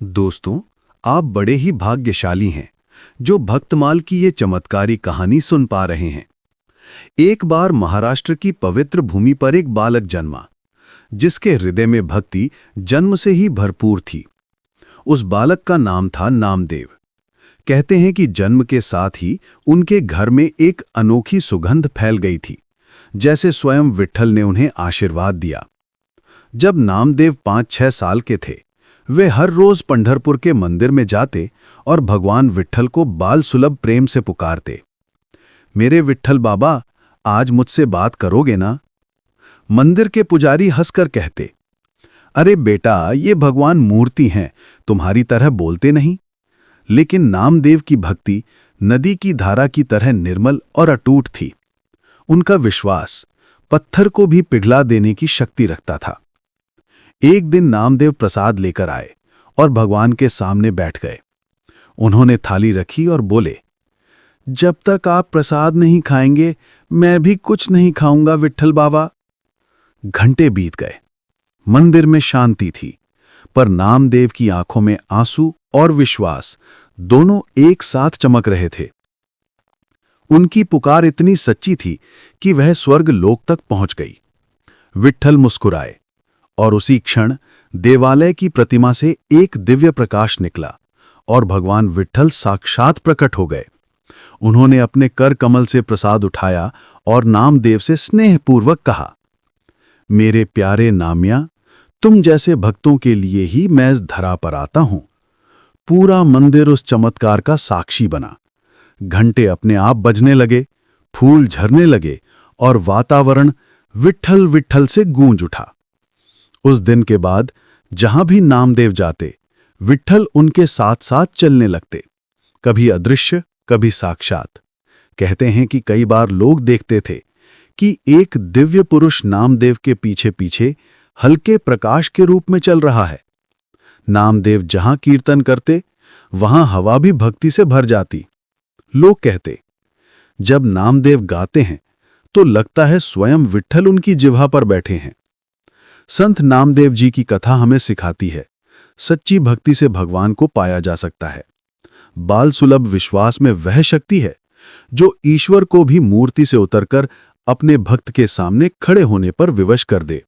दोस्तों, आप बड़े ही भाग्यशाली हैं जो भक्तमाल की ये चमत्कारी कहानी सुन पा रहे हैं। एक बार महाराष्ट्र की पवित्र भूमि पर एक बालक जन्मा, जिसके हृदय में भक्ति जन्म से ही भरपूर थी। उस बालक का नाम था नामदेव। कहते हैं कि जन्म के साथ ही उनके घर में एक अनोखी सुगंध फैल गई थी, जैसे स्वयं विट्ठल ने उन्हें आशीर्वाद दिया। जब नामदेव 5-6 साल के थे, वे हर रोज पंढरपुर के मंदिर में जाते और भगवान विट्ठल को बाल सुलभ प्रेम से पुकारते। मेरे विट्ठल बाबा, आज मुझसे बात करोगे ना? मंदिर के पुजारी हंसकर कहते, अरे बेटा, ये भगवान मूर्ति हैं, तुम्हारी तरह बोलते नहीं। लेकिन नामदेव की भक्ति नदी की धारा की तरह निर्मल और अटूट थी। उनका विश्वास पत्थर को भी पिघला देने की शक्ति रखता था। एक दिन नामदेव प्रसाद लेकर आए और भगवान के सामने बैठ गए। उन्होंने थाली रखी और बोले, जब तक आप प्रसाद नहीं खाएंगे, मैं भी कुछ नहीं खाऊंगा विट्ठल बाबा। घंटे बीत गए। मंदिर में शांति थी, पर नामदेव की आंखों में आंसू और विश्वास दोनों एक साथ चमक रहे थे। उनकी पुकार इतनी सच्ची थी कि वह स्वर्ग लोक तक पहुंच गई। विट्ठल मुस्कुराए और उसी क्षण देवालय की प्रतिमा से एक दिव्य प्रकाश निकला और भगवान विट्ठल साक्षात प्रकट हो गए। उन्होंने अपने कर कमल से प्रसाद उठाया और नामदेव से स्नेहपूर्वक कहा, मेरे प्यारे नामिया, तुम जैसे भक्तों के लिए ही मैं इस धरा पर आता हूं। पूरा मंदिर उस चमत्कार का साक्षी बना। घंटे अपने आप बजने लगे, फूल झरने लगे और वातावरण विट्ठल विट्ठल से गूंज उठा। उस दिन के बाद जहां भी नामदेव जाते, विट्ठल उनके साथ साथ चलने लगते, कभी अदृश्य, कभी साक्षात। कहते हैं कि कई बार लोग देखते थे कि एक दिव्य पुरुष नामदेव के पीछे पीछे हल्के प्रकाश के रूप में चल रहा है। नामदेव जहां कीर्तन करते, वहां हवा भी भक्ति से भर जाती। लोग कहते, जब नामदेव गाते हैं तो लगता है स्वयं विट्ठल उनकी जिह्वा पर बैठे हैं। संत नामदेव जी की कथा हमें सिखाती है, सच्ची भक्ति से भगवान को पाया जा सकता है। बाल सुलभ विश्वास में वह शक्ति है जो ईश्वर को भी मूर्ति से उतरकर अपने भक्त के सामने खड़े होने पर विवश कर दे।